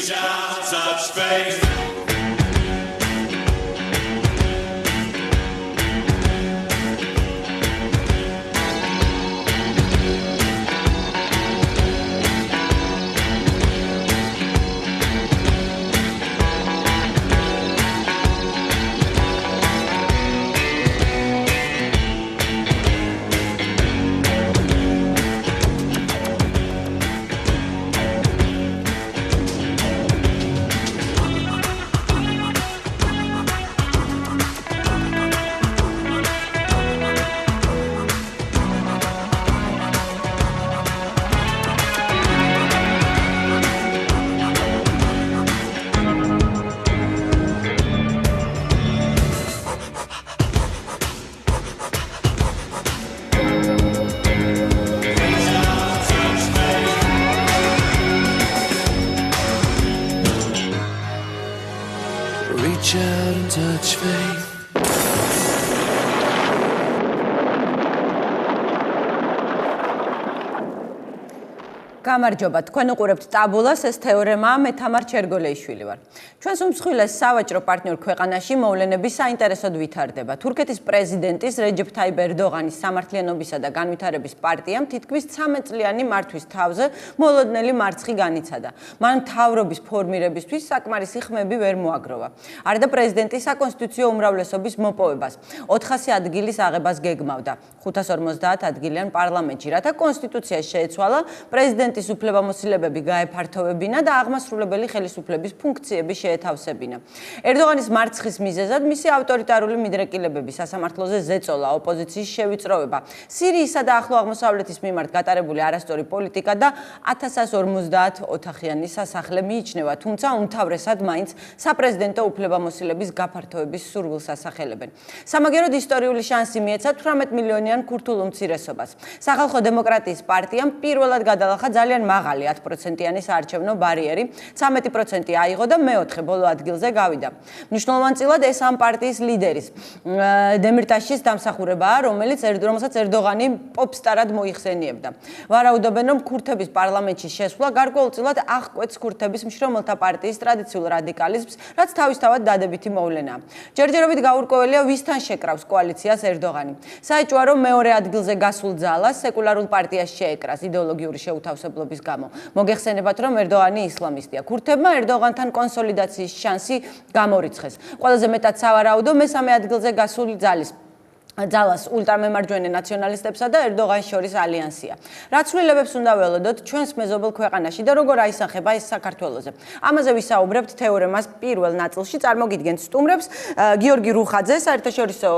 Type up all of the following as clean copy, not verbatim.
shall touch faith. Reach out and touch faith. გამარჯობა, თქვენ უყურებთ ტაბულას, ეს თეორემაა, მე თამარ ჩერგოლეიშვილი ვარ. ჩვენს უმსხვილეს სავაჭრო პარტნიორ ქვეყანაში მოვლენები საინტერესოდ ვითარდება. თურქეთის პრეზიდენტის რეჯეფ ტაიპ ერდოღანის სამართლიანობისა და განვითარების პარტიამ თითქმის 13 წლიანი მართვის თავზე მოლოდნელი მარცხი განიცადა. მან მთავრობის ფორმირებისთვის საკმარისი ხმები ვერ მოაგროვა. არდა პრეზიდენტის საკონსტიტუციო უმრავლესობის მოპოვებას. 400 ადგილის აღებას გეგმავდა. 550 ადგილიან პარლამენტში, რათა კონსტიტუცია შეეცვალა პრეზიდენტის უფლებამოსილებები გაეფართოვებინა და აღმასრულებელი ხელისუფლების ფუნქციები შეეთავსებინა. ერდოღანის მარცხის მიზეზად მისი ავტორიტარული მიდრეკილებები სასამართლოზე ზეწოლა, ოპოზიციის შევიწროვება, სირიისა და ახლო აღმოსავლეთის მიმართ გატარებული არასწორი პოლიტიკა და 1150 ოთახიანი სასახლე მიიჩნევა, თუმცა უმთავრესად მაინც საპრეზიდენტო უფლებამოსილების გაფართოების სურვილს ასახელებენ. სამაგეროდ ისტორიული შანსი მიეცა 18 მილიონიან ქურთულ უმცირესობას. სახალხო დემოკრატიის პარტიამ პირველად გადალახა ძალიან მაღალი 10%-იანი საარჩევნო ბარიერი, 13% აიღო და მეოთხე ბოლო ადგილზე გავიდა. მნიშვნელოვანწილად ეს ამ პარტიის ლიდერის დემირტაშის დამსახურებაა, რომელსაც ერდოღანი პოპსტარად მოიხსენიებდა. ვარაუდობენ, რომ ქურთების პარლამენტში შესვლა გარკვეულწილად აღკვეთს ქურთების მშრომელთა პარტიის ტრადიციულ რადიკალიზმს, რაც თავისთავად დადებითი მოვლენაა. ჯერჯერობით გაურკვეველია, ვისთან შეკრავს კოალიციას ერდოღანი. საეჭვოა, რომ მეორე ადგილზე გასულ ძალას სეკულარულ პარტიას შეეკრას იდეოლოგიური შეუთავსებლობის გამო. მოგეხსენებათ, რომ ერდოღანი ისლამისტია. ქურთებმა ერდოღანთან კონსოლიდაციის შანსი გამორიცხეს. ყველაზე მეტად სავარაუდო მესამე ადგილზე გასული ძალას ულტრამემარჯვენე ნაციონალისტებსა და ერდოღანს შორის ალიანსია. რა ცვლილებებს უნდა ველოდოთ ჩვენს მეზობელ ქვეყანაში და როგორ აისახება ეს საქართველოზე. ამაზე ვისაუბრებთ თეორემას პირველ ნაწილში. წარმოგიდგენთ სტუმრებს გიორგი რუხაძე, საერთაშორისო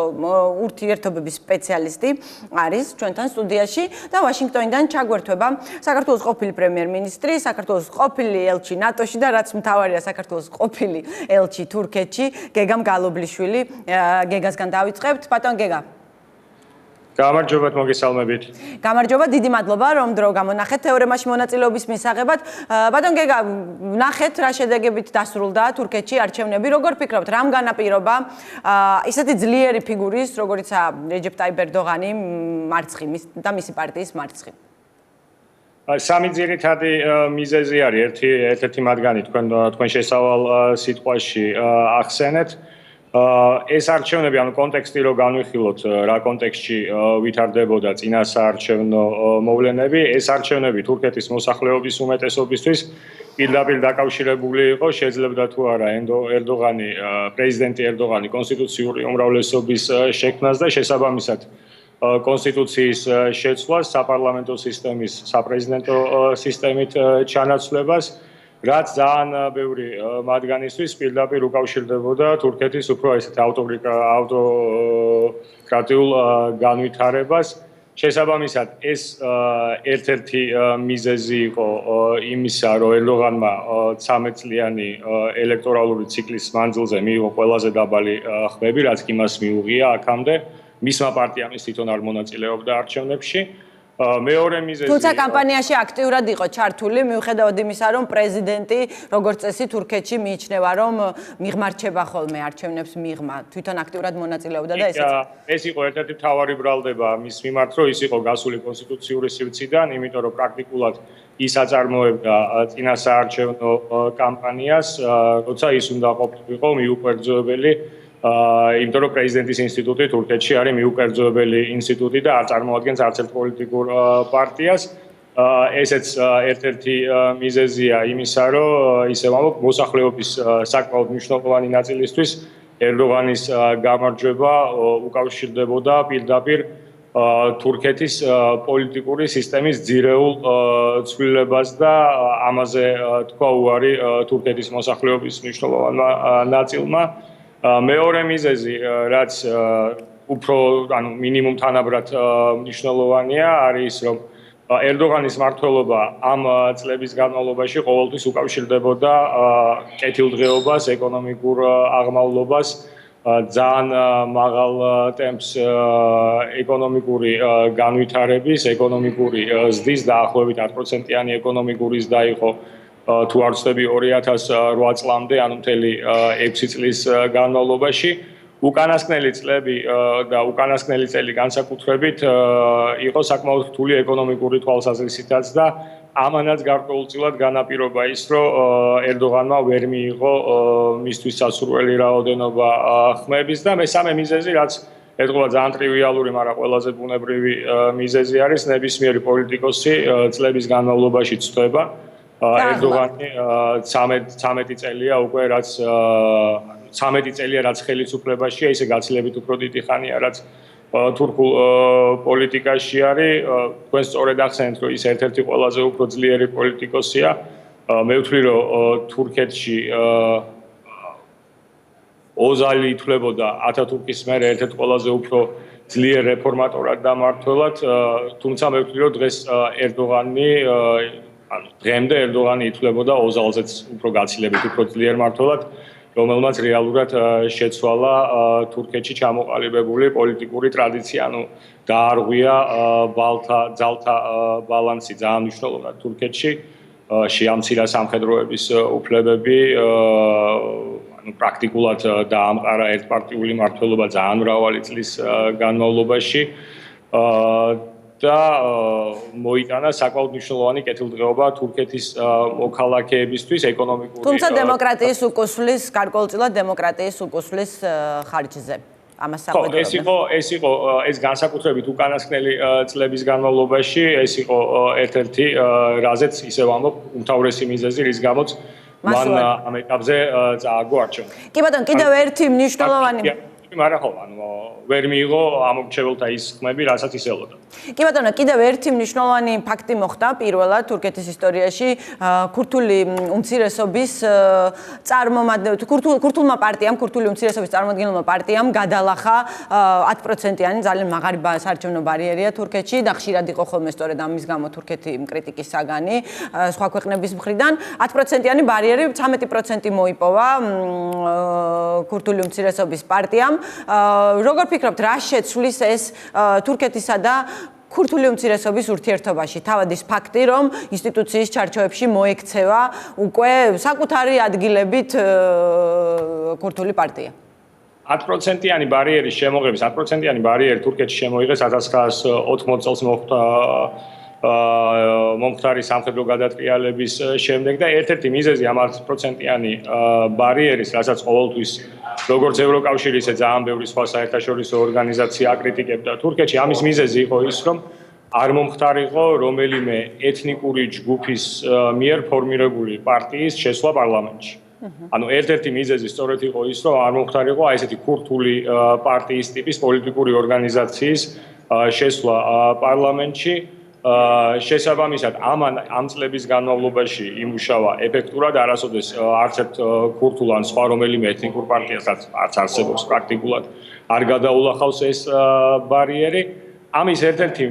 ურთიერთობების სპეციალისტი არის ჩვენთან სტუდიაში და ვაშინგტონიდან ჩაგვერთვება საქართველოს ყოფილი პრემიერ-მინისტრი, საქართველოს ყოფილი ელჩი ნატოში და რაც მთავარია საქართველოს ყოფილი ელჩი თურქეთში, გეგამ გალობლიშვილი. გეგასგან დავიწყებთ. ბატონ გეგა. გამარჯობათ, მოგესალმებით. გამარჯობა, დიდი მადლობა, რომ დრო გამონახეთ თეორემაში მონაწილეობის მისაღებად. ბატონ გეგა, ნახეთ რა შედეგებით დასრულდა თურქეთში არჩევნები. როგორ ფიქრობთ, რამ განაპირობა ისეთი ძლიერი ფიგურის, როგორიცაა რეჯეფ ტაიპ ერდოღანი მარცხი და მისი პარტიის მარცხი? სამი ძირითადი მიზეზი არის. ერთ-ერთი მათგანი თქვენ შესავალ სიტყვაში ახსენეთ. ეს არჩევნები, ანუ კონტექსტი რო განვიხილოთ, რა კონტექსტში ვითარდებოდა წინა საარჩევნო მოვლენები, ეს არჩევნები თურქეთის მოსახლეობის უმეტესობისთვის პირდაპირ დაკავშირებული იყო, შეძლებდა თუ არა პრეზიდენტი ერდოღანი კონსტიტუციური უმრავლესობის შექმნას და შესაბამისად კონსტიტუციის შეცვლას, საპარლამენტო სისტემის, საპრეზიდენტო სისტემით ჩანაცვლებას, რაც ძალიან ბევრი მათგანისთვის პირდაპირ უკავშირდებოდა თურქეთის უფრო ესეთ ავტოკრატიულ განვითარებას. შესაბამისად, ეს ერთ-ერთი მიზეზი იყო იმისა, რომ ერდოღანმა 13 წლიანი ელექტორალური ციკლის მანძილზე მიიღო ყველაზე დაბალი ხმები, რაც კი მას მიუღია აქამდე. მისმა პარტიამ ის თვითონ არ მონაწილეობდა არჩევნებში. მეორე მიზეზი თუმცა კამპანიაში აქტიურად იყო ჩართული, მიუხედავად იმისა, რომ პრეზიდენტი როგორც წესი თურქეთში მიიჩნევა, რომ მიღმარჩება ხოლმე არჩევნებს მიღმა, თვითონ აქტიურად მონაწილეობდა და ესეც. ეს იყო ერთ-ერთი მთავარი ბრალდება მის მიმართ, რომ ის იყო გასული კონსტიტუციური სივრციდან, იმიტომ რომ პრაქტიკულად ის აწარმოებდა წინასაარჩევნო კამპანიას, როცა ის უნდა ყოფილიყო მიუკერძოებელი იმიტომ რომ პრეზიდენტის ინსტიტუტი თურქეთში არის მიუკერძოებელი ინსტიტუტი და არ წარმოადგენს არც ერთ პოლიტიკურ პარტიას. ესეც ერთ-ერთი მიზეზია იმისა, რომ ისე ვამბობ, მოსახლეობის საკმაოდ მნიშვნელოვანი ნაწილისთვის ერდოღანის გამარჯვება უკავშირდებოდა პირდაპირ თურქეთის პოლიტიკური სისტემის ძირეულ ცვლილებას და ამაზე თქვა უარი თურქეთის მოსახლეობის მნიშვნელოვანმა ნაწილმა. მეორე მიზეზი, რაც უფრო, ანუ მინიმუმ თანაბრად მნიშვნელოვანია, არის რომ ერდოღანის მმართველობა ამ წლების განმავლობაში ყოველთვის უკავშირდებოდა კეთილდღეობას, ეკონომიკურ აღმავლობას, ძალიან მაღალ ტემპს ეკონომიკური განვითარების, ეკონომიკური ზრდის დაახლოებით 10%-იანი ეკონომიკური ზრდა იყო თუ არ ვცდები 2008 წლამდე, ანუ მთელი 6 წლის განმავლობაში. უკანასკნელი წლები და უკანასკნელი წელი განსაკუთრებით იყო საკმაოდ რთული ეკონომიკური თვალსაზრისითაც და ამანაც გარკვეულწილად განაპირობა ის, რომ ერდოღანმა ვერ მიიღო მისთვის სასურველი რაოდენობა ხმების და მესამე მიზეზი, რაც ეთქვა ძალიან ტრივიალური, მაგრამ ყველაზე ბუნებრივი მიზეზი არის, ნებისმიერი პოლიტიკოსი წლების განმავლობაში ცდება. ერდოღანი 13 წელია უკვე, რაც 13 წელია რაც ხელისუფლებაშია, ისე გაცილებით უფრო დიდი ხანია, რაც თურქულ პოლიტიკაში არის. თქვენ სწორედ ახსენეთ, რომ ის ერთ-ერთი ყველაზე უფრო ძლიერი პოლიტიკოსია. მე ვთვლი, რომ თურქეთში ოზალი ითვლებოდა ათათურქის მერე ერთ-ერთ ყველაზე უფრო ძლიერ რეფორმატორად და მმართველად, თუმცა მე ვთვლი, რომ დღეს ერდოღანი დღემდე ერდოღანი ითვლებოდა ოზალზეც უფრო გაცილებით უფრო ძლიერ მმართველად, რომელმაც რეალურად შეცვალა თურქეთში ჩამოყალიბებული პოლიტიკური ტრადიცია, ანუ დაარღვია ძალთა ბალანსი ძალიან მნიშვნელოვნად თურქეთში, შეამცირა სამხედროების უფლებები, ანუ პრაქტიკულად დაამყარა ერთპარტიული მმართველობა ძალიან მრავალი წლის განმავლობაში. და მოიტანა საკმაოდ მნიშვნელოვანი კეთილდღეობა თურქეთის მოქალაქეებისთვის ეკონომიკური. თუმცა დემოკრატიის უკუსვლის, გარკვეულწილად დემოკრატიის უკუსვლის ხარჯზე. ამას საყვედურობ. ეს განსაკუთრებით უკანასკნელი წლების განმავლობაში ეს იყო ერთ-ერთი რაზეც ისე ვამბობ უმთავრესი მიზეზი, რის გამოც მან ამ ეტაპზე წააგო არჩევნები. კი ბატონო, კიდევ ერთი მნიშვნელოვანი მაგრამ ხო, ანუ ვერ მიიღო ამორჩეველთა ის ხმები, რასაც ის ელოდა. კი ბატონო, კიდევ ერთი მნიშვნელოვანი ფაქტი მოხდა პირველად თურქეთის ისტორიაში, ქურთული უმცირესობის ქურთულმა პარტიამ, ქურთული უმცირესობის წარმომადგენელმა პარტიამ გადალახა 10%-იანი ძალიან მაღალი საარჩევნო ბარიერია თურქეთში და ხშირად იყო ხოლმე სწორედ ამის გამო თურქეთი კრიტიკის საგანი სხვა ქვეყნების მხრიდან. 10%-იანი ბარიერი 13% მოიპოვა ქურთული უმცირესობის პარტიამ. როგორ ფიქრობთ, რა შეცვლის ეს თურქეთისა და ქურთული უმცირესობის ურთიერთობაში? თავად ის ფაქტი, რომ ინსტიტუციის ჩარჩოებში მოექცევა უკვე საკუთარი ადგილებით ქურთული პარტია. 10%-იანი ბარიერის შემოღების 10%-იანი ბარიერი თურქეთში შემოიღეს 1980 წელს მოხდა მომხდარი სამხედრო გადატრიალების შემდეგ და ერთ-ერთი მიზეზი ამ 10%-იანი ბარიერის, რასაც ყოველთვის როგორც ევროკავშირი, ისე ძალიან ბევრი სხვა საერთაშორისო ორგანიზაცია აკრიტიკებდა თურქეთში, ამის მიზეზი იყო ის, რომ არ მომხდარიყო რომელიმე ეთნიკური ჯგუფის მიერ ფორმირებული პარტიის შესვლა პარლამენტში. ანუ ერთ-ერთი მიზეზი სწორედ იყო ის, რომ არ მომხდარიყო აი ესეთი ქურთული პარტიის ტიპის პოლიტიკური ორგანიზაციის შესვლა პარლამენტში. შესაბამისად ამ წლების განმავლობაში იმუშავა ეფექტურად, არასოდეს არც ერთ ქურთულ ან სხვა რომელიმე ეთნიკურ პარტიასაც არც არსებობს პრაქტიკულად არ გადაულახავს ეს ბარიერი. ამის ერთ-ერთი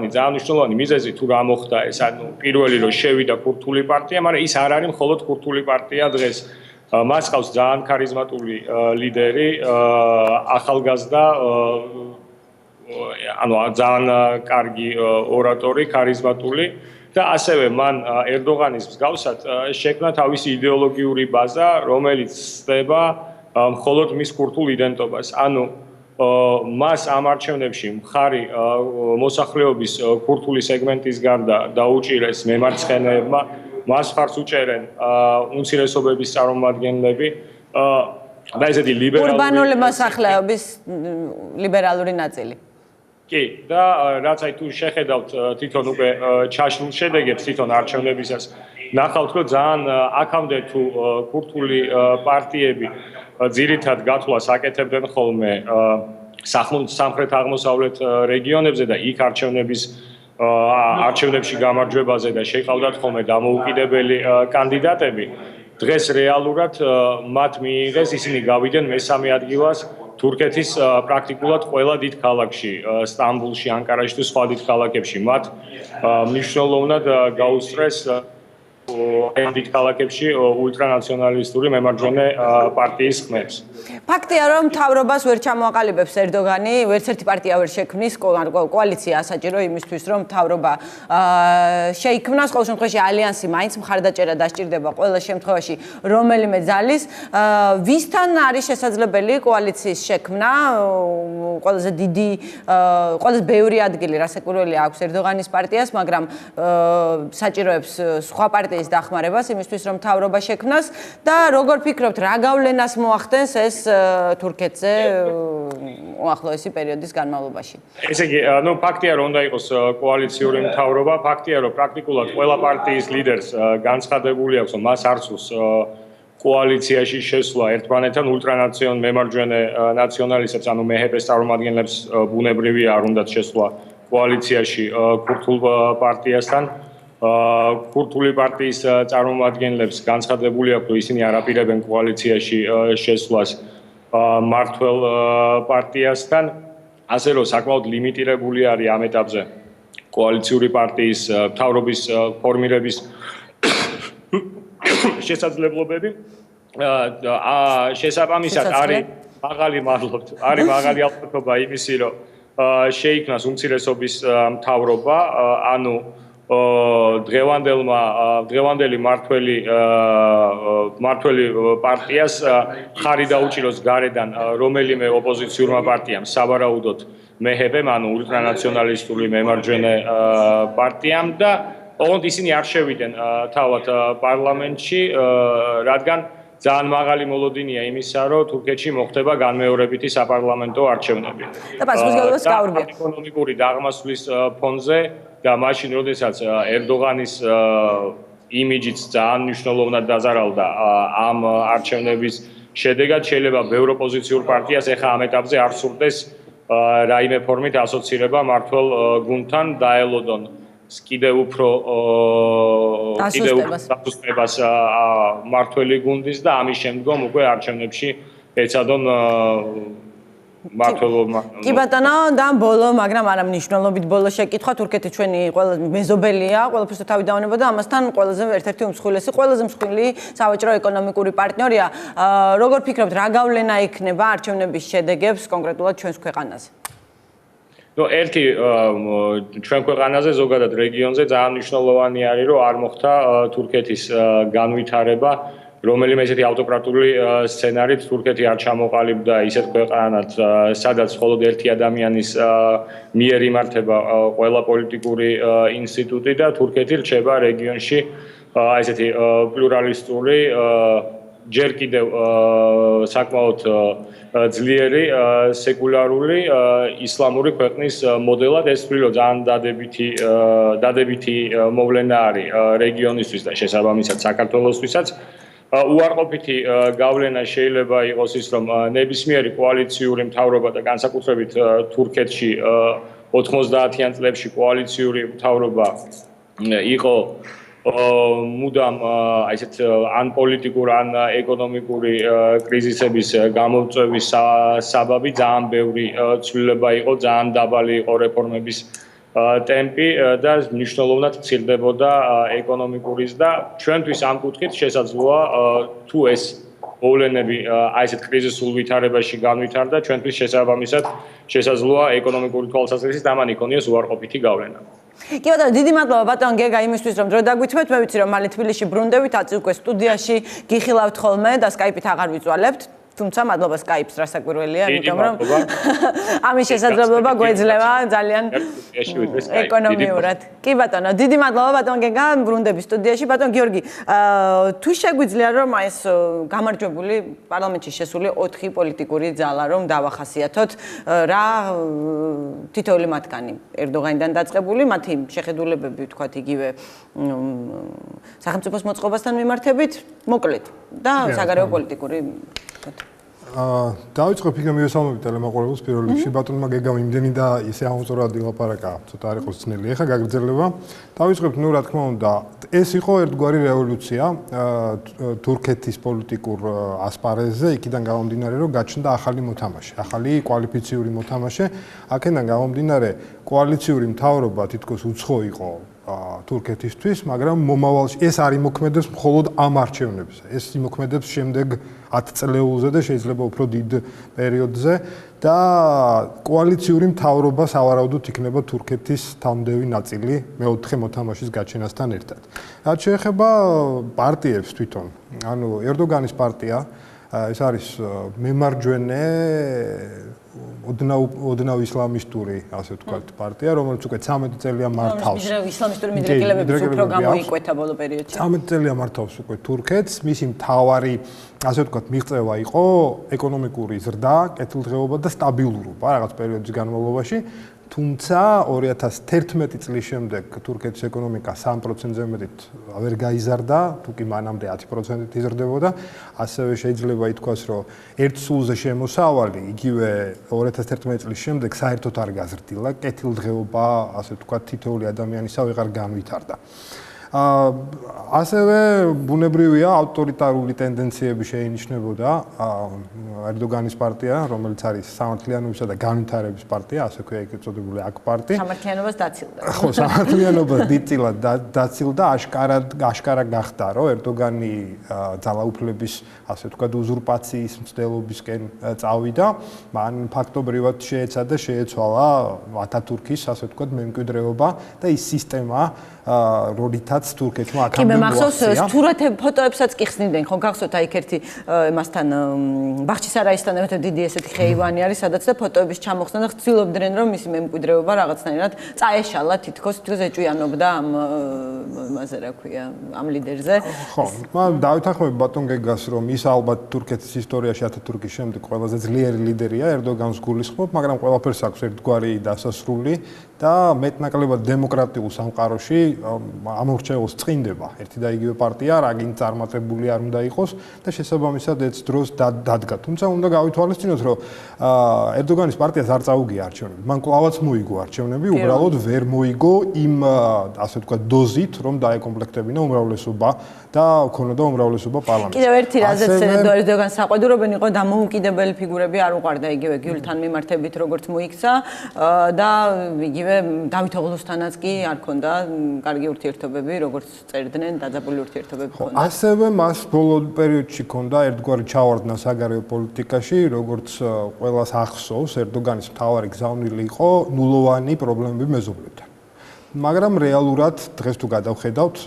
ძალიან მნიშვნელოვანი მიზეზი თუ რა მოხდა ეს, ანუ პირველი რომ შევიდა ქურთული პარტია, მაგრამ ის არ არის მხოლოდ ქურთული პარტია დღეს. მას ყავს ძალიან ქარიზმატული ლიდერი, ახალგაზრდა ანუ ძალიან კარგი ორატორი, ხარიზმატული და ასევე მან ერდოღანის მსგავსად შექმნა თავისი იდეოლოგიური ბაზა, რომელიც ცდება მხოლოდ მის ქურთულ იდენტობას. ანუ მას ამ არჩევნებში მხარი მოსახლეობის ქურთული სეგმენტის გარდა დაუჭირეს მემარცხენეებმა, მას მხარს უჭერენ უმცირესობების წარმომადგენლები და ესეთი ლიბერალური ურბანული მოსახლეობის ლიბერალური ნაწილი. კი, და რაც აი თუ შეხედავთ თვითონ უკვე ჩაშლილ შედეგებს თვითონ არჩევნებისას, ნახავთ, რომ ძალიან აქამდე თუ ქურთული პარტიები ძირითად გათვლას აკეთებდნენ ხოლმე სამხრეთ-აღმოსავლეთ რეგიონებზე და იქ არჩევნებში გამარჯვებაზე და შეყავდათ ხოლმე დამოუკიდებელი კანდიდატები. დღეს რეალურად მათ მიიღეს, ისინი გავიდნენ მესამე ადგილას თურქეთის პრაქტიკულად ყველა დიდ ქალაქში, სტამბულში, ანკარაში თუ სხვა დიდ ქალაქებში. მათ მნიშვნელოვნად გაუსწრეს დიდ ქალაქებში ულტრანაციონალისტური მემარჯვენე პარტიის ხმებს. ფაქტია, რომ მთავრობას ვერ ჩამოაყალიბებს ერდოგანი, ვერც ერთი პარტია ვერ შექმნის კოალიცია ასაჭირო იმისთვის, რომ მთავრობა შეიქმნას. ყოველ შემთხვევაში ალიანსი მაინც მხარდაჭერა დასჭირდება ყველა შემთხვევაში რომელიმე ძალის. ვისთან არის შესაძლებელი კოალიციის შექმნა? ყველაზე დიდი, ყველაზე ბევრი ადგილი რასაკვირველია აქვს ერდოგანის პარტიას, მაგრამ საჭიროებს სხვა პარტიის დახმარებას იმისთვის, რომ მთავრობა შექმნას და როგორ ფიქრობთ, რა გავლენას მოახდენს ეს თურქეთზე უახლოესი პერიოდის განმავლობაში? ესე იგი, ფაქტია, რომ უნდა იყოს კოალიციური მთავრობა, ფაქტია, რომ პრაქტიკულად ყველა პარტიის ლიდერს განცხადებული აქვს, რომ მას არ სურს კოალიციაში შესვლა ერთმანეთთან მემარჯვენე ნაციონალისტებს, ანუ მეჰეპეს წარმომადგენლებს ბუნებრივია არ უნდათ შესვლა კოალიციაში ქურთულ პარტიასთან. ქურთული პარტიის წარმომადგენლებს განცხადებული აქვს, რომ ისინი არ აპირებენ კოალიციაში შესვლას მართველ პარტიასთან, ასე რომ საკმაოდ ლიმიტირებული არის ამ ეტაპზე კოალიციური პარტიის მთავრობის ფორმირების შესაძლებლობები. შესაბამისად არის მაღალი ალბათობა იმისი, რომ შეიქმნას უმცირესობის მთავრობა, ანუ დღევანდელი მართველი პარტიას ხარი დაუჭიროს გარედან რომელიმე ოპოზიციურმა პარტიამ, სავარაუდოდ მეჰეპემ, ანუ ულტრანაციონალისტური მემარჯვენე პარტიამ და ოღონდ ისინი არ შევიდნენ თავად პარლამენტში, რადგან ძალიან მაღალი მოლოდინია იმისა, რომ თურქეთში მოხდება განმეორებითი საპარლამენტო არჩევნები. და პასუხისმგებლობას გაურბია. ეკონომიკური დაღმასვლის ფონზე და მაშინ, როდესაც ერდოღანის იმიჯიც ძალიან მნიშვნელოვნად დაზარალდა ამ არჩევნების შედეგად, შეიძლება ბევრ ოპოზიციურ პარტიას ახლა ამ ეტაპზე არ სურდეს რაიმე ფორმით ასოცირება მართველ გუნდთან, დაელოდონ კიდევ უფრო დასუსტებას მართველი გუნდის და ამის შემდგომ უკვე არჩევნებში ეცადონ მართლობა. კი ბატონო, და ბოლო, მაგრამ არა მნიშვნელობით ბოლო შეკითხვა, თურქეთი ჩვენი ყველა მეზობელია, ყველაფერს თავი დაუნება და ამასთან ყველაზე ერთ-ერთი უმსხვილესი, ყველაზე მსხვილი სავაჭრო ეკონომიკური პარტნიორია. როგორ ფიქრობთ, რა გავლენა იქნება არჩევნების შედეგებს კონკრეტულად ჩვენს ქვეყანაზე? ერთი ჩვენ ქვეყანაზე, ზოგადად რეგიონზე ძალიან მნიშვნელოვანი არის, რომ არ მოხდა თურქეთის განვითარება, რომელიმე ესეთი ავტოკრატიული სცენარით თურქეთი არ ჩამოყალიბდა ისეთ ქვეყანად, სადაც მხოლოდ ერთი ადამიანის მიერ იმართება ყველა პოლიტიკური ინსტიტუტი და თურქეთი რჩება რეგიონში ესეთი პლურალისტური, ჯერ კიდევ საკმაოდ ძლიერი სეკულარული ისლამური ქვეყნის მოდელად. ეს ვთვლი, რომ ძალიან დადებითი მოვლენა არის რეგიონისთვის და შესაბამისად საქართველოსთვისაც. უარყოფითი გავლენა შეიძლება იყოს ის, რომ ნებისმიერი კოალიციური მთავრობა და განსაკუთრებით თურქეთში 90-იან წლებში კოალიციური მთავრობა იყო მუდამ ესეთ ან პოლიტიკურ ან ეკონომიკური კრიზისების გამომწვევის საბაბი, ძალიან ბევრი ცვლილება იყო, ძალიან დაბალი იყო რეფორმების ტემპი და მნიშვნელოვნად მცირდებოდა ეკონომიკურის და ჩვენთვის ამ კუთხით შესაძლოა თუ ეს მოვლენები აი ესეთ კრიზისულ ვითარებაში განვითარდა, ჩვენთვის შესაბამისად შესაძლოა ეკონომიკური თვალსაზრისით ამან იქონიოს უარყოფითი გავლენა. კი ბატონო, დიდი მადლობა ბატონ გეგა იმისთვის რომ დრო დაგვითმეთ. მე ვიცი რომ მალე თბილისში ბრუნდებით, აწი უკვე სტუდიაში გიხილავთ ხოლმე და Skype-ით აღარ ვიწვალებთ. თუმცა მადლობა Skype-ს რასაკვირველია, იმიტომ რომ ამის შესაძლებლობა გვეძლევა ძალიან ეკონომიურად. კი ბატონო, დიდი მადლობა ბატონ გეგა, ბრუნდებით სტუდიაში. ბატონ გიორგი, თუ შეგვიძლია რომ ეს გამარჯვებული პარლამენტში შესული 4 პოლიტიკური ძალა რომ დავახასიათოთ, რა თითოეული მათგანი ერდოღანიდან დაწყებული, მათი შეხედულებები ვთქვათ იგივე სახელმწიფოს მოწყობასთან მიმართებით, მოკლედ და საგარეო პოლიტიკური დავიწყებ იქ მივესალმებით ტელემოყურებელს პირველ რიგში ბატონმა გეგამ იმდენი და ისე აუზორად ილაპარაკა, ცოტა არ იყოს ძნელი. ეხლა გაგრძელება. დავიწყებ, რა თქმა უნდა, ეს იყო ერთგვარი რევოლუცია თურქეთის პოლიტიკურ ასპარეზზე, იქიდან გამომდინარე, რომ გაჩნდა ახალი მოთამაშე, ახალი კვალიფიციური მოთამაშე. აქედან გამომდინარე, კოალიციური მთავრობა თითქოს უცხო იყო თურქეთისთვის, მაგრამ მომავალში ეს არ იმოქმედებს მხოლოდ ამ არჩევნებზე. ეს იმოქმედებს შემდეგ 10 წლეულზე და შეიძლება უფრო დიდ პერიოდზე და კოალიციური მთავრობა სავარაუდოდ იქნება თურქეთის თავმდევი ნაწილი მეოთხე მოთამაშის გაჩენასთან ერთად. რაც შეეხება პარტიებს თვითონ, ანუ ერდოგანის პარტია, ეს არის მემარჯვენე ოდნავ ისლამისტური, ასე ვთქვათ, პარტია, რომელიც უკვე 13 წელია მართავს. ისლამისტური მიდრეკილებების უფრო გამოიკვეთა ბოლო პერიოდში. 13 წელია მართავს უკვე თურქეთს, მისი მთავარი, ასე ვთქვათ, მიღწევა იყო ეკონომიკური ზრდა, კეთილდღეობა და სტაბილურობა რაღაც პერიოდის განმავლობაში. თუმცა 2011 წლის შემდეგ თურქეთის ეკონომიკა 3%-ზე მეტით ვერ გაიზარდა, თუ კი მანამდე 10%-ით იზრდებოდა. ასევე შეიძლება ითქვას, რომ ერთ სულზე შემოსავალი იგივე 2011 წლის შემდეგ საერთოდ არ გაზრდილა, კეთილდღეობა, ასე ვთქვათ, თითოეული ადამიანისა ვეღარ განვითარდა. ასევე ბუნებრივია ავტორიტარული ტენდენციები შეინიშნებოდა ერდოგანის პარტია, რომელიც არის სამართლიანობისა და განვითარების პარტია, ასე ქვია იქ ეწოდებული აკ-პარტი. სამართლიანობას დაცილდა. ხო, სამართლიანობას დიდწილად დაცილდა, აშკარა გახდა, რომ ერდოგანი ძალაუფლების, ასე ვთქვათ, უზურპაციის მცდელობისკენ წავიდა, მან ფაქტობრივად შეეცადა, შეეცვალა ათათურქის, ასე ვთქვათ, მემკვიდრეობა და ის სისტემა, როდითაც თურქეთმა აქამდე მოაქცია. კი, მე მახსოვს სურათები, ფოტოებსაც კი ხსნიდნენ, ხო გახსოვთ აი ერთი მასთან ბახჩისარაისთან ერთად დიდი ესეთი ხეივანი არის, სადაც და ფოტოების ჩამოხსნა და ცდილობდნენ რომ მისი მემკვიდრეობა რაღაცნაირად წაეშალა თითქოს ეჭვიანობდა ამაზე რა ქვია, ამ ლიდერზე. ხო, მან დავითანხმები ბატონ გეგას, რომ ის ალბათ თურქეთის ისტორიაში ათათურქის შემდეგ ყველაზე ძლიერი ლიდერია, ერდოგანს გულისხმობ, მაგრამ ყველაფერს აქვს ერთგვარი დასასრული და მეტნაკლებად დემოკრატიულ სამყაროში ამორჩეულს წინდება ერთი და იგივე პარტია, რაგინ წარმატებული არ უნდა იყოს და შესაბამისად ეს დროს დადგა. თუმცა უნდა გავითვალისწინოთ, რომ ერდოგანის პარტიას არ წაუგია არჩევნები. მან კვლავაც მოიგო არჩევნები, უბრალოდ ვერ მოიგო იმ, ასე ვთქვათ, დოზით, რომ დაეკომპლექტებინა უმრავლესობა და ქონოდა უმრავლესობა პარლამენტში. კიდევ ერთი რაზეც ერდოგანს საყვედურობენ იყო დამოუკიდებელი ფიგურები არ უყარდა იგივე გიულთან მიმართებით, როგორც მოიქცა და იგივე დავით ოღლუსთანაც კი არ ქონდა კარგი ურთიერთობები, როგორც წერდნენ, დაძაბული ურთიერთობები ქონდა. ასევე მას ბოლო პერიოდში ქონდა ერთგვარი ჩავარდნა საგარეო პოლიტიკაში, როგორც ყველას ახსოვს, ერდოგანის მთავარი გზავნილი იყო ნულოვანი პრობლემები მეზობლებთან. მაგრამ რეალურად დღეს თუ გადავხედავთ,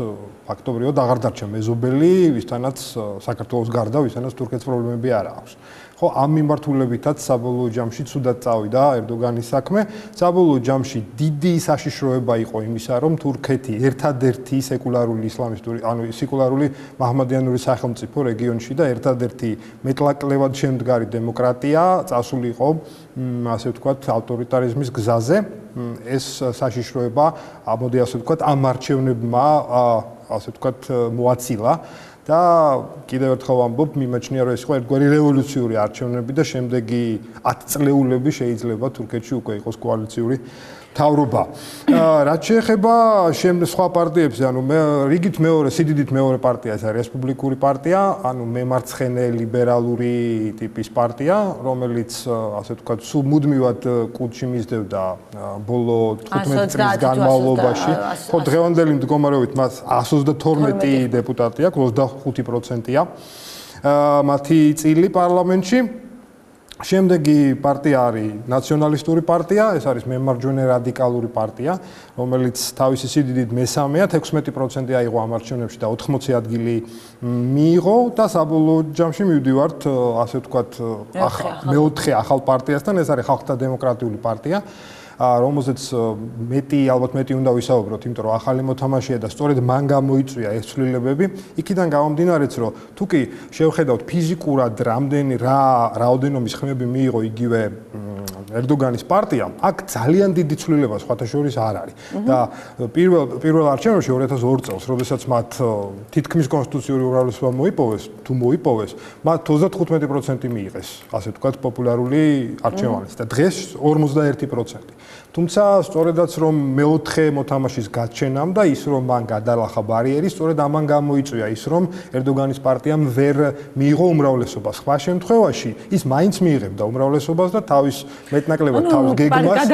ფაქტობრივად აღარ დარჩა მეზობელი, ვისთანაც საქართველოს გარდა, ვისთანაც თურქეთს პრობლემები არ აქვს. ხო, ამ მიმართულებითაც საბოლოო ჯამში ცუდად წავიდა ერდოგანის საქმე. საბოლოო ჯამში დიდი საშიშროება იყო იმისა, რომ თურქეთი ერთადერთი სეკულარული ისლამისტური, ანუ სეკულარული მაჰმადიანური სახელმწიფო რეგიონში და ერთადერთი მეტლაკლებად შემდგარი დემოკრატია წასულიყო, ასე ვთქვათ, ავტორიტარიზმის გზაზე. ეს საშიშროება, ამოდი ასე ვთქვათ, ამ არჩევნებმა, ასე ვთქვათ, მოაცილა. და კიდევ ერთხელ ვამბობ, მიმაჩნია, რომ ეს იყო ერთგვარი რევოლუციური არჩევნები და შემდეგი 10 წლეულები შეიძლება თურქეთში უკვე იყოს კოალიციური მთავრობა. რაც შეეხება სხვა პარტიებს, ანუ რიგით მეორე, სიდიდით მეორე პარტია ეს არის რესპუბლიკური პარტია, ანუ მემარცხენე ლიბერალური ტიპის პარტია, რომელიც ასე ვთქვათ, სულ მუდმივად კულტში მისდევდა ბოლო 15 წლის განმავლობაში. ხო, დღევანდელი მდგომარეობით მას 132 დეპუტატი აქვს, 25%-ია. მათი წილი პარლამენტში. შემდეგი პარტია არის ნაციონალისტური პარტია, ეს არის მემარჯვენე რადიკალური პარტია, რომელიც თავისი სიდიდით მესამეა, 16% აიღო ამ არჩევნებში და 80 ადგილი მიიღო და საბოლოო ჯამში მივდივართ, ასე ვთქვათ, მეოთხე ახალ პარტიასთან, ეს არის ხალხთა დემოკრატიული პარტია. რომელზეც ალბათ მეტი უნდა ვისაუბროთ, იმიტომ რომ ახალი მოთამაშეა და სწორედ მან გამოიწვია ეს ცვლილებები. იქიდან გამომდინარეც, რომ თუ კი შევხედავთ ფიზიკურად რაოდენობის ხმები მიიღო იგივე ერდოგანის პარტიამ, აქ ძალიან დიდი ცვლილება სხვათა შორის არ არის. და პირველ არჩევნებში 2002 წელს, როდესაც მათ თითქმის კონსტიტუციური უმრავლესობა მოიპოვეს, თუ მოიპოვეს, მათ 35% მიიღეს, ასე ვთქვათ, პოპულარული არჩევანიც და დღეს 51%. თუმცა სწორედაც რომ მეოთხე მოთამაშის გაჩენამ და ის რომ მან გადალახა ბარიერი, სწორედ ამან გამოიწვია ის რომ ერდოგანის პარტიამ ვერ მიიღო უმრავლესობა. სხვა შემთხვევაში ის მაინც მიიღებდა უმრავლესობას და თავის მეტნაკლებად თავის გეგმას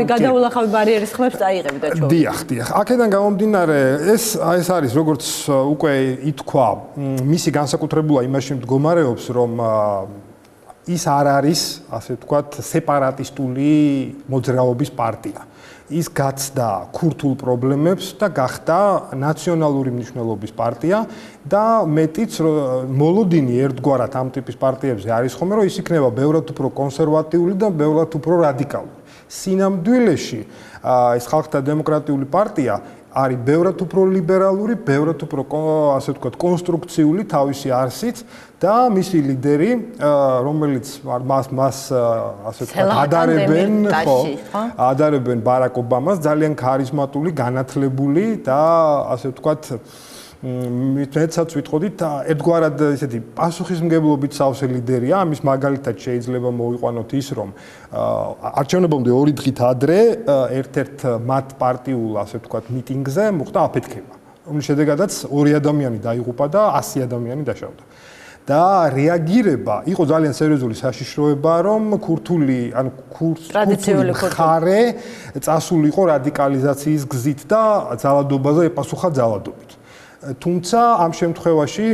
გადაულახავი ბარიერის ხმებს წაიღებდა ჩვენ. დიახ. აქედან გამომდინარე ეს არის როგორც უკვე ითქვა, მისი განსაკუთრებულობა იმაში მდგომარეობს, რომ ის არ არის, ასე ვთქვათ, სეპარატისტული მოძრაობის პარტია. ის გაცდა ქურთულ პრობლემებს და გახდა ნაციონალური მნიშვნელობის პარტია და მეტიც მოლოდინი ერთგვარად ამ ტიპის პარტიებზე არის ხომ, რომ ის იქნება ბევრად უფრო კონსერვატიული და ბევრად უფრო რადიკალური. სინამდვილეში ეს ხალხთა დემოკრატიული პარტია არის ბევრად უფრო ლიბერალური, ბევრად უფრო ასე ვთქვათ, კონსტრუქციული თავისი არსით და მისი ლიდერი, რომელიც მას ასე ვთქვათ, ადარებენ ბარაკ ობამას, ძალიან ქარიზმატული, განათლებული და ასე ვთქვათ, მეცაც ვიტყოდით, ერთგვარად ესეთი პასუხისმგებლობით სავსე ლიდერია. ამის მაგალითად შეიძლება მოვიყვანოთ ის, რომ არჩევნებამდე 2 დღით ადრე ერთ-ერთ მათ პარტიულ, ასე ვთქვათ, მიტინგზე მოხდა აფეთქება. რომლის შედეგადაც 2 ადამიანი დაიღუპა და 100 ადამიანი დაშავდა. და რეაგირება იყო ძალიან სერიოზული საშიშროება, რომ ქურთული მხარე წასულიყო რადიკალიზაციის გზით და ძალადობაზე ეპასუხა ძალადობით. თუმცა ამ შემთხვევაში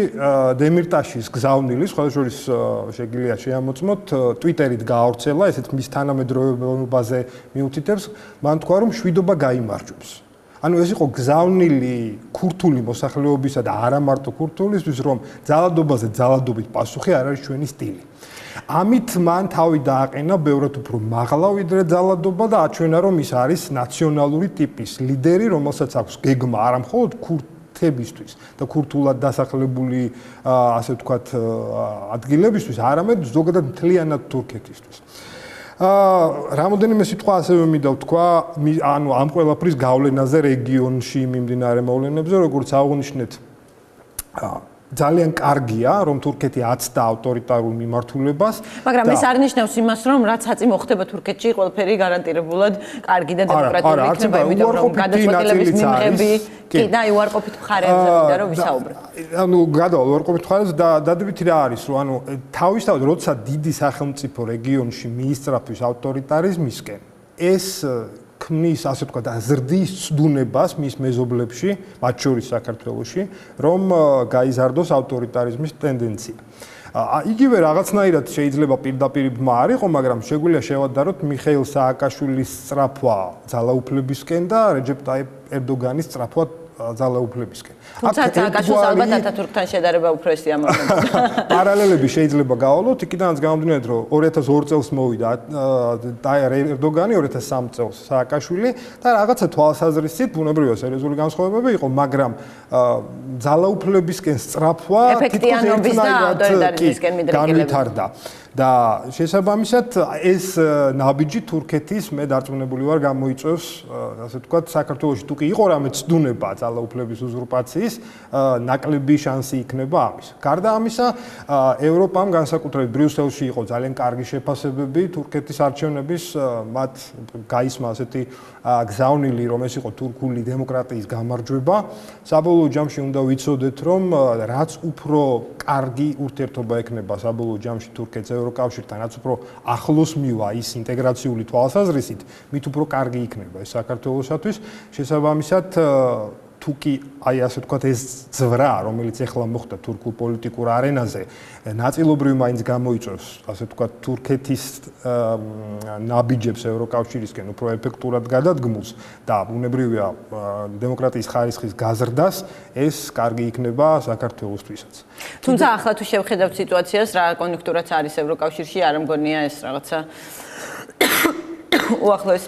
დემირტაშის გზავნილი, სხვადასხვა შეგიძლია შეამოწმოთ, ტვიტერით გაავრცელა, ესეც მის თანამედროვეობაზე მიუთითებს, მან თქვა, რომ შვიდობა გაიმარჯვებს. ანუ ეს იყო გზავნილი ქურთული მოსახლეობისა და არა მარტო ქურთულისთვის, რომ ძალადობაზე ძალადობით პასუხი არ არის ჩვენი სტილი. ამით მან თავი დააყენა ბევრად უფრო მაღლა ვიდრე ძალადობა და აჩვენა, რომ ის არის ნაციონალური ტიპის ლიდერი, რომელსაც აქვს გეგმა არა მხოლოდ ქურთებისთვის და ქურთულად დასახლებული, ასე ვთქვათ, ადგილებისთვის, არამედ ზოგადად მთლიანად თურქეთისთვის. რამოდენიმე სიტყვა ასევე მინდა ვთქვა, ანუ ამ ყველაფრის გავლენაზე რეგიონში მიმდინარე მოვლენებზე, როგორც აღნიშნეთ, ძალიან კარგია, რომ თურქეთი აცდა ავტორიტარულ მიმართულებას. მაგრამ ეს არ ნიშნავს იმას, რომ რაც აწი მოხდება თურქეთში, ყველაფერი გარანტირებულად კარგი და დემოკრატიული იქნება, იმიტომ რომ გადაწყვეტილების მიღები კი და უარყოფით მხარეებზე მინდა რომ ვისაუბროთ. ანუ გადავალ უარყოფით მხარეებზე და დადებითი რა არის, რომ ანუ თავისთავად როცა დიდი სახელმწიფო რეგიონში მიისწრაფვის ავტორიტარიზმისკენ, ეს ქმნის, ასე ვთქვათ, ზრდის ცდუნებას მის მეზობლებში, მათ შორის საქართველოში, რომ გაიზარდოს ავტორიტარიზმის ტენდენცია. იგივე რაღაცნაირად შეიძლება პირდაპირ ბმა არ იყო, მაგრამ შეგვიძლია შევადაროთ მიხეილ სააკაშვილის სწრაფვა ძალაუფლებისკენ და რეჯეპ ტაიპ ერდოგანის სწრაფვა ძალაუფლებისკენ. თუმცა სააკაშვილს ალბათ ათათურქთან შედარება უფრო ესია მომენტი. პარალელები შეიძლება გავალოთ, იქიდანაც გამომდინარე, რომ 2002 წელს მოვიდა ერდოგანი, 2003 წელს სააკაშვილი და რაღაცა თვალსაზრისით ბუნებრივია სერიოზული განსხვავებები იყო, მაგრამ ძალაუფლებისკენ სწრაფვა ეფექტიანობის და ავტორიტარიზმისკენ მიდრეკილება. და შესაბამისად ეს ნაბიჯი თურქეთის მე დარწმუნებული ვარ გამოიწვევს, ასე ვთქვათ, საქართველოში თუ კი იყო რამე ცდუნება ძალაუფლების უზურპაციის, ნაკლები შანსი იქნება ამის. გარდა ამისა, ევროპამ განსაკუთრებით ბრიუსელში იყო ძალიან კარგი შეფასებები თურქეთის არჩევნების, მათ გაისმა ასეთი გზავნილი, რომ ეს იყო თურქული დემოკრატიის გამარჯვება. საბოლოო ჯამში უნდა ვიცოდეთ, რომ რაც უფრო კარგი ურთიერთობა ექნება საბოლოო ჯამში თურქეთს ევროკავშირთან, რაც უფრო ახლოს მივა ის ინტეგრაციული თვალსაზრისით, მით უფრო კარგი იქნება ეს საქართველოსათვის. შესაბამისად თუკი აი ასე ვთქვათ ეს ზვრა, რომელიც ეხლა მოხდა თურქულ პოლიტიკურ არენაზე, ნაწილობრივ მაინც გამოიწვევს, ასე ვთქვათ, თურქეთის ნაბიჯებს ევროკავშირისკენ უფრო ეფექტურად გადადგმულს და ბუნებრივია დემოკრატიის ხარისხის გაზრდას, ეს კარგი იქნება საქართველოსთვისაც. თუმცა ახლა თუ შევხედავთ სიტუაციას, რა კონიუნქტურაც არის ევროკავშირში, არ მგონია ეს რაღაცა უახლოეს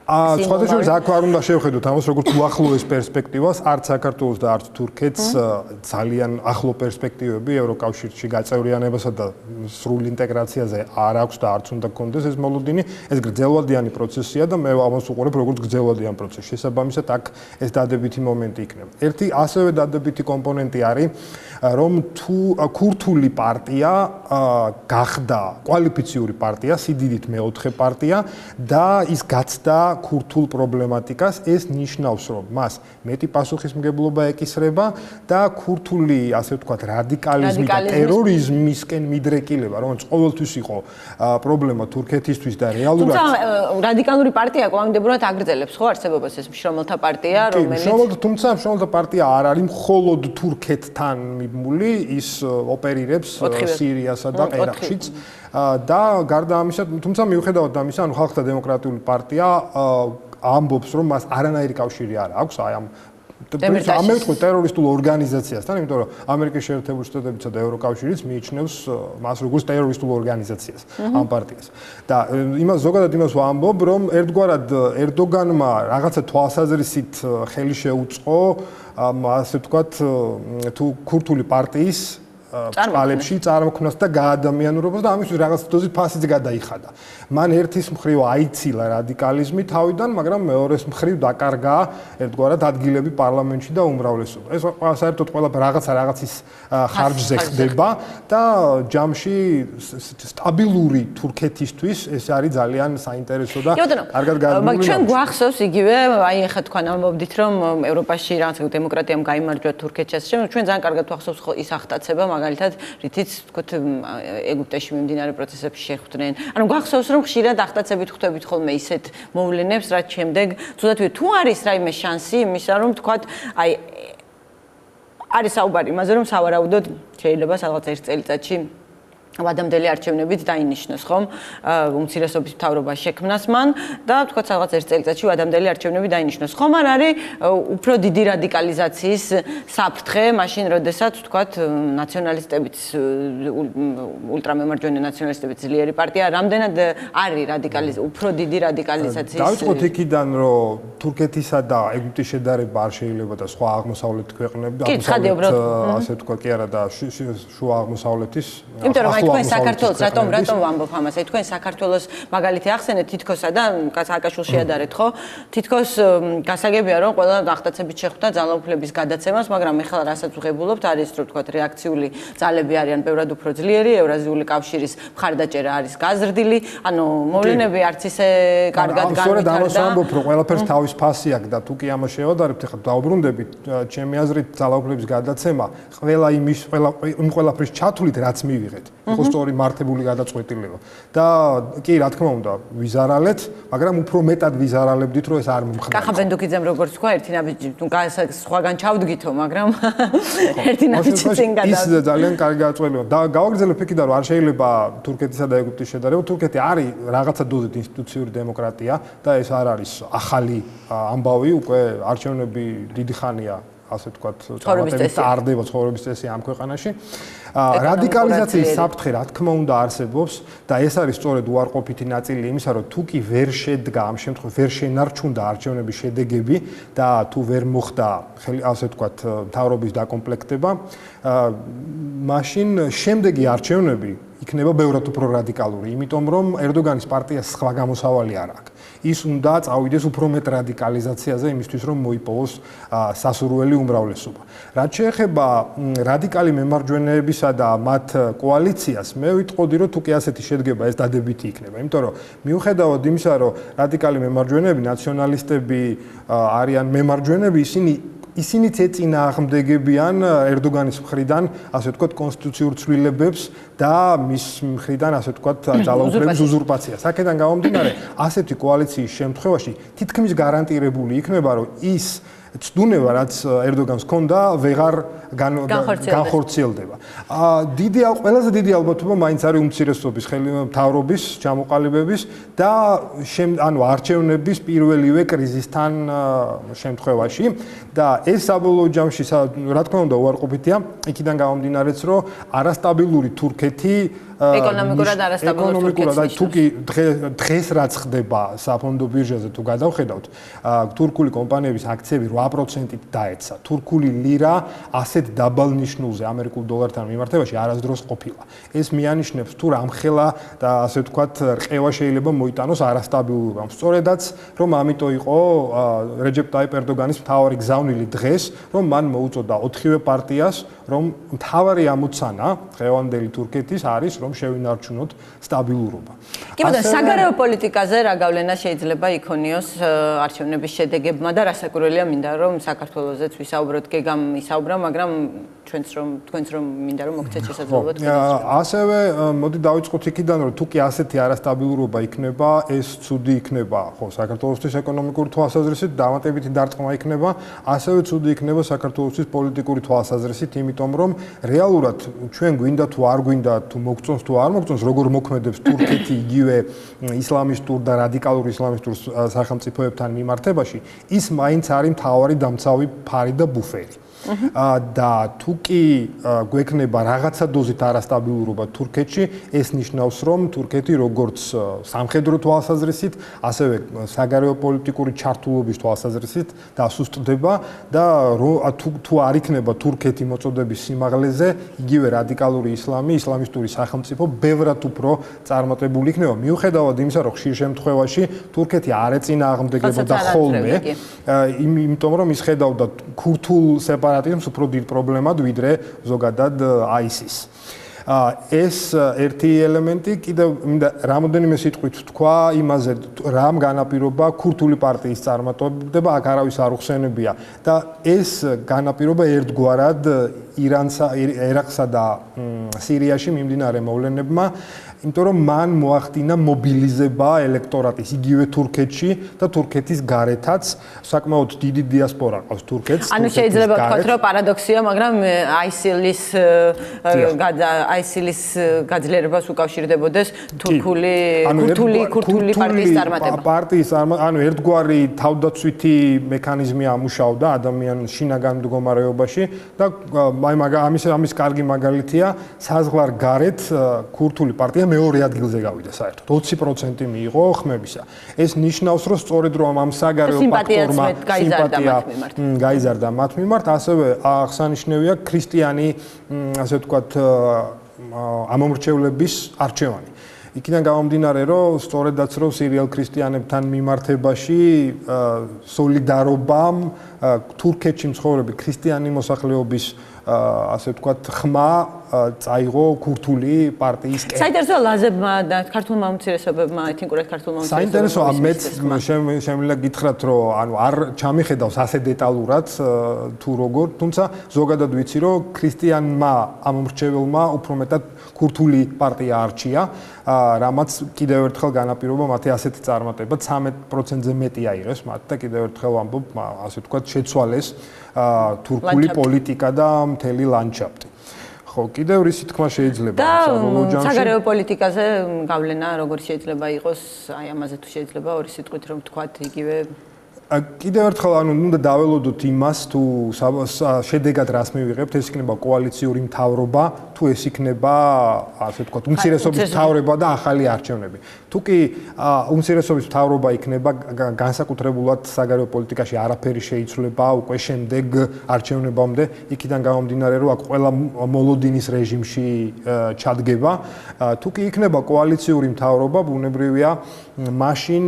სხვადასხვა აქ არ უნდა შევხედოთ ამას როგორც უახლოეს პერსპექტივას, არც საქართველოს და არც თურქეთს ძალიან ახლო პერსპექტივები ევროკავშირში გაწევრიანებასა და სრულ ინტეგრაციაზე არ აქვს და არც უნდა გქონდეს ეს მოლოდინი. ეს გრძელვადიანი პროცესია და მე ამას უყურებ როგორც გრძელვადიან პროცესს. შესაბამისად, აქ ეს დადებითი მომენტი იქნება. ერთი ასევე დადებითი კომპონენტი არის, რომ თუ ქურთული პარტია გახდა კვალიფიციური პარტია, სიდიდით მეოთხე პარტია და ის გაცდა ქურთულ პრობლემატიკას, ეს ნიშნავს, რომ მას მეტი პასუხისმგებლობა ეკისრება და ქურთული, ასე ვთქვათ, რადიკალიზმი და ტერორიზმისკენ მიდრეკილება, რომელიც ყოველთვის იყო პრობლემა თურქეთისთვის და რეალურად. თუმცა რადიკალური პარტია კვლავინდებურად აგრძელებს ხო არსებობას ეს მშრომელთა პარტია, რომელიც თუმცა მშრომელთა პარტია არ არის მხოლოდ თურქეთთან მიბმული, ის ოპერირებს სირიასა და ერაყშიც. და გარდა ამისა, თუმცა მიუხედავად ამისა, ანუ ხალხთა დემოკრატიული პარტია ამბობს, რომ მას არანაირი კავშირი არ აქვს აი ამ ტერორისტულ ორგანიზაციასთან, იმიტომ რომ ამერიკის შეერთებული შტატებისა და ევროკავშირიც მიიჩნევს მას როგორც ტერორისტულ ორგანიზაციას ამ პარტიას. და ზოგადად იმას ვამბობ, რომ ერთგვარად ერდოგანმა რაღაცა თვალსაზრისით ხელი შეუწყო, ასე ვთქვათ, თუ ქურთული პარტიის წყალებში წარმოქმნას და გაადამიანურებას და ამისთვის რაღაც დოზით ფასიც გადაიხადა. მან ერთის მხრივ აიცილა რადიკალიზმი თავიდან, მაგრამ მეორეს მხრივ დაკარგა ერთგვარად ადგილები პარლამენტში და უმრავლესობა. ეს საერთოდ ყველა რაღაცის ხარჯზე ხდება და ჯამში სტაბილური თურქეთისთვის ეს არის ძალიან საინტერესო და კარგად გადმული. მაგრამ ჩვენ გვახსოვს იგივე, აი ახლა თქვენ ამბობდით, რომ ევროპაში რაღაც დემოკრატიამ გაიმარჯვა თურქეთს, ჩვენ ძალიან კარგად ვახსოვს ის ახტაცება, მაგალითად, რითიც თქოთ ეგვიპტეში მიმდინარე პროცესებში შეხვდნენ. ანუ გვახსოვს, რომ ხშირად ახტაცებით ხვდებით ხოლმე ისეთ მოვლენებს, რაც შემდეგ ცუდად თუ არის რაიმე შანსი იმისა, რომ თქვათ, აი არის საუბარი იმაზე, რომ სავარაუდოდ შეიძლება რაღაც ერთ წელიწადში ადამიანელი არჩევნებით დაინიშნოს, ხომ? უმცირესობის მთავრობას შექმნას მან და თქვათ რაღაც ერთ წელიწადში ადამიანელი არჩევნები დაინიშნოს. ხომ არ არის უფრო დიდი რადიკალიზაციის საფრთხე, მაშინ როდესაც თქვათ ნაციონალისტებიც ულტრამემარჯვენე ნაციონალისტებიც ძლიერი პარტია, რამდენად არის უფრო დიდი რადიკალიზაციის დავიწყოთ იქიდან, რომ თურქეთისა და ეგვიპტის შედარება არ შეიძლება და სხვა აღმოსავლეთ ქვეყნები, ასე ვთქვათ, კი არა და შუა აღმოსავლეთის თქვენ საქართველოს რატომ ვამბობ ამას? აი თქვენ საქართველოს მაგალითი ახსენეთ თითქოსა და სააკაშვილს შეადარეთ, ხო? თითქოს გასაგებია, რომ ყველა ახტაცებით შეხვდა ძალაუფლების გადაცემას, მაგრამ ეხლა რასაც ვღებულობთ, არის რომ თქვათ რეაქციული ძალები არიან ბევრად უფრო ძლიერი, ევრაზიული კავშირის მხარდაჭერა არის გაზრდილი, ანუ მოვლენები არც ისე კარგად განვითარდა. სწორედ ამას ვამბობ, რომ ყველაფერს თავის ფასი აქვს და თუ კი ამას შევადარებთ, ეხლა დავბრუნდებით, ჩემი აზრით ძალაუფლების გადაცემა იმ ყველაფრის ჩათვლით, რაც მივიღეთ. იყო სწორი მართებული გადაწყვეტილება. და კი, რა თქმა უნდა, ვიზარალეთ, მაგრამ უფრო მეტად ვიზარალებდით, რომ ეს არ მომხდარა. კახა ბენდუკიძემ როგორც თქვა, ერთი ნაბიჯი, სხვაგან ჩავდგითო, მაგრამ ერთი ნაბიჯი წინ გადავიდა. ის ძალიან კარგი გადაწყვეტილება. და გავაგრძელებ იქიდან, რომ არ შეიძლება თურქეთისა და ეგვიპტის შედარება. თურქეთი არის რაღაცა დოზით ინსტიტუციური დემოკრატია და ეს არ არის ახალი ამბავი, უკვე არჩევნები დიდი ხანია, ასე ვთქვათ, ტარდება ცხოვრების წესი ამ ქვეყანაში. რადიკალიზაციის საფრთხე, რა თქმა უნდა, არსებობს და ეს არის სწორედ უარყოფითი ნაწილი იმისა, რომ თუ კი ვერ შედგა ამ შემთხვევაში ვერ შენარჩუნდა არჩევნების შედეგები და თუ ვერ მოხდა, ასე ვთქვათ, მთავრობის დაკომპლექტება, მაშინ შემდეგი არჩევნები იქნება ბევრად უფრო რადიკალური, იმიტომ რომ ერდოგანის პარტიას სხვა გამოსავალი არ აქვს. ის უნდა წავიდეს უფრო მეტ რადიკალიზაციაზე იმისთვის, რომ მოიპოვოს სასურველი უმრავლესობა. რაც შეეხება რადიკალი მემარჯვენეებისა და მათ კოალიციას, მე ვიტყოდი, რომ თუ კი ასეთი შედგება, ეს დადებითი იქნება, იმიტომ რომ მიუხედავად იმისა, რომ რადიკალი მემარჯვენეები, ნაციონალისტები არიან მემარჯვენეები, ისინიც ეწინააღმდეგებიან ერდოგანის მხრიდან, ასე ვთქვათ, კონსტიტუციურ ცვლილებებს და მის მხრიდან, ასე ვთქვათ, ძალაუფლების უზურპაციას. აქედან გამომდინარე, ასეთი კოალიციის შემთხვევაში თითქმის გარანტირებული იქნება, რომ ის ცდუნება რაც ერდოგანს ჰქონდა ვეღარ განხორციელდება. ყველაზე დიდი ალბათობა მაინც არის უმცირესობის მთავრობის ჩამოყალიბების და არჩევნების პირველივე კრიზისთან შემთხვევაში და ეს საბოლოო ჯამში რა თქმა უნდა უარყოფითია იქიდან გამომდინარეც რომ არასტაბილური თურქეთი ეკონომიკურად არასტაბილური თურქეთი დღეს რაც ხდება საფონდო ბირჟაზე თუ გადავხედავთ თურქული კომპანიების აქციები 8%-ით დაეცა. თურქული ლირა ასეთ დაბალ ნიშნულზე ამერიკულ დოლართან მიმართებაში არასდროს ყოფილა. ეს მიანიშნებს თუ რამხელა და ასე ვთქვათ რყევა შეიძლება მოიტანოს არასტაბილურობამ. სწორედაც რომ ამიტომ იყო რეჯეპ ტაიპ ერდოგანის მთავარი გზავნილი დღეს რომ მან მოუწოდა 4-ვე პარტიას რომ მთავარი ამოცანა დღევანდელი თურქეთის არის რომ შევინარჩუნოთ სტაბილურობა. კი ბატონო, საგარეო პოლიტიკაზე რა გავლენა შეიძლება იქონიოს არჩევნების შედეგებმა და რასაკვირველია მინდა რომ საქართველოსაც ვისაუბროთ, გეგამ ისაუბრა, მაგრამ თქვენც რომ მინდა რომ მოგცეთ შესაძლებლობა თქვენს. ასევე მოდი დავიწყოთ იქიდან რომ თუ კი ასეთი არასტაბილურობა იქნება, ეს ცუდი იქნება, ხო, საქართველოსთვის ეკონომიკური თვალსაზრისით დამატებითი დარტყმა იქნება, ასევე ცუდი იქნება საქართველოსთვის პოლიტიკური თვალსაზრისით, იმიტომ რომ რეალურად ჩვენ გვინდა თუ არ გვინდა თუ მოგწონს თუ არ მოგწონს, როგორ მოქმედებს თურქეთი იგივე ისლამისტურ და რადიკალურ ისლამისტურ სახელმწიფოებთან მიმართებაში, ის მაინც არის მთავარი დამცავი ფარი და ბუფერი. და თუ კი გვექნება რაღაცა დოზით არასტაბილურობა თურქეთში, ეს ნიშნავს, რომ თურქეთი როგორც სამხედრო თვალსაზრისით, ასევე საგარეო პოლიტიკური ჩართულობის თვალსაზრისით დასუსტდება და თუ არ იქნება თურქეთი მოწოდების სიმაღლეზე, იგივე რადიკალური ისლამი, ისლამისტური სახელმწიფო ბევრად უფრო წარმატებული იქნება. მიუხედავად იმისა, რომ ხშირ შემთხვევაში თურქეთი არ ეწინააღმდეგებოდა ხოლმე, იმიტომ რომ ის ხედავდა ქურთულ სეპარატიზმს უფრო დიდ პრობლემად ვიდრე ზოგადად ISIS. ეს ერთი ელემენტი კიდევ მინდა რამოდენიმე სიტყვით თქვა იმაზე რამ განაპირობა ქურთული პარტიის წარმატება, აქ არავის არ უხსენებია და ეს განაპირობა ერთგვარად ირანსა, ერაყსა და სირიაში მიმდინარე მოვლენებმა, იმიტომ რომ მან მოახდინა მობილიზება ელექტორატის იგივე თურქეთში და თურქეთის გარეთაც საკმაოდ დიდი დიასპორა ყავს თურქეთს. ანუ შეიძლება ვთქვათ, რომ პარადოქსია, მაგრამ ISIL-ის გაძლიერებას უკავშირდებოდეს ქურთული პარტიის წარმატება. ანუ ერთგვარი თავდაცვითი მექანიზმი ამუშავდა ადამიანის შინაგან მდგომარეობაში და ამის კარგი მაგალითია საზღვარ გარეთ ქურთული პარტია მეორე ადგილზე გავიდა საერთოდ 20% მიიღო ხმებისა. ეს ნიშნავს, რომ სწორედ რომ ამ საგარეო ფაქტორმა სიმპათია გაიზარდა მათ მიმართ, ასევე აღსანიშნავია ქრისტიანი, ასე ვთქვათ, ამომრჩევლების არჩევანი. იქიდან გამომდინარე, რომ სწორედაც რომ სირიელ ქრისტიანებთან მიმართებაში სოლიდარობამ თურქეთში მცხოვრები ქრისტიანი მოსახლეობის ასე ვთქვათ, ხმა წაიღო ქურთული პარტიისკენ. საინტერესოა ლაზებმა და ქართულმა უმცირესობებმა, ეთნიკურად ქართულმა უმცირესობებმა. საინტერესოა მეც შემიძლია გითხრათ, რომ ანუ არ ჩამიხედავს ასე დეტალურად თუ როგორ, თუმცა ზოგადად ვიცი, რომ ქრისტიანმა ამომრჩეველმა უფრო მეტად ქურთული პარტია არჩია, რამაც კიდევ ერთხელ განაპირობა მათი ასეთი წარმატება 13%-ზე მეტი აიღეს მათ და კიდევ ერთხელ ვამბობ, ასე ვთქვათ, შეცვალეს თურქული პოლიტიკა და მთელი ლანდშაფტი. ხო, კიდევ რისი თქმა შეიძლება საბოლოო ჯამში? და საგარეო პოლიტიკაზე გავლენა როგორ შეიძლება იყოს, აი ამაზე თუ შეიძლება ორი სიტყვით რომ ვთქვათ იგივე კიდევ ერთხელ ანუ უნდა დაველოდოთ იმას თუ შედეგად რას მივიღებთ, ეს იქნება კოალიციური მთავრობა, თუ ეს იქნება ასე ვთქვათ უმცირესობის მთავრობა და ახალი არჩევნები. თუ კი უმცირესობის მთავრობა იქნება, განსაკუთრებულად საგარეო პოლიტიკაში არაფერი შეიცვლება უკვე შემდეგ არჩევნებამდე, იქიდან გამომდინარე, რომ აქ ყველა მოლოდინის რეჟიმში ჩადგება. თუ კი იქნება კოალიციური მთავრობა, ბუნებრივია, მაშინ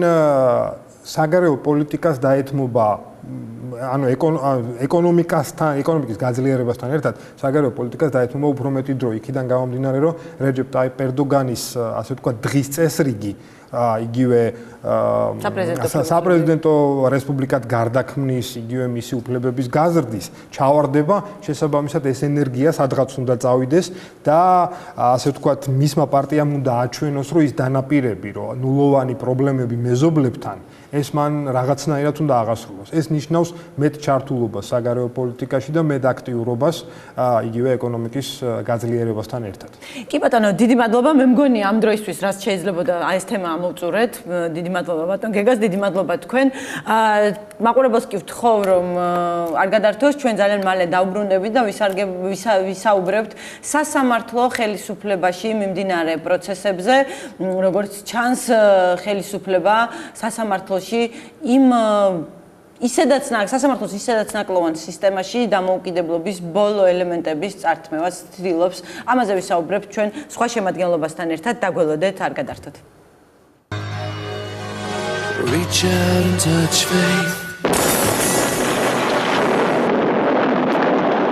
საგარეო პოლიტიკას დაეთმობა ანუ ეკონომიკის გაძლიერებასთან ერთად საგარეო პოლიტიკას დაეთმობა უფრო მეტი დრო. იქიდან გამომდინარე, რომ რეჯეპ ტაიპ ერდოგანის ასე ვთქვათ დღის წესრიგი იგივე საპრეზიდენტო რესპუბლიკად გარდაქმნის, იგივე მისი უფლებების გაზრდის ჩავარდება, შესაბამისად ეს ენერგია სადღაც უნდა წავიდეს და ასე ვთქვათ მისმა პარტიამ უნდა აჩვენოს, რომ ის დანაპირები, რომ ნულოვანი პრობლემები მეზობლებთან ეს მან რაღაცნაირად უნდა აღასრულოს. ეს ნიშნავს მეტ ჩართულობას საგარეო პოლიტიკაში და მეტ აქტიურობას იგივე ეკონომიკის გაძლიერებასთან ერთად. კი ბატონო, დიდი მადლობა. მე მგონი ამ დროისთვის რაც შეიძლებოდა ეს თემა ამოვწურეთ. დიდი მადლობა ბატონ გეგას, დიდი მადლობა თქვენ. მაყურებელს კი ვთხოვ, რომ არ გადართოს, ჩვენ ძალიან მალე დავბრუნდებით და ვისაუბრებთ სასამართლო ხელისუფლებაში მიმდინარე პროცესებზე, როგორც ჩანს ხელისუფლება სასამართლოში სასამართლოს ისედაც ნაკლოვან სისტემაში დამოუკიდებლობის ბოლო ელემენტების წართმევას ცდილობს. ამაზე ვისაუბრებთ ჩვენ სხვა შემადგენლობასთან ერთად. დაგველოდეთ, არ გადართოთ. Reach out and touch faith.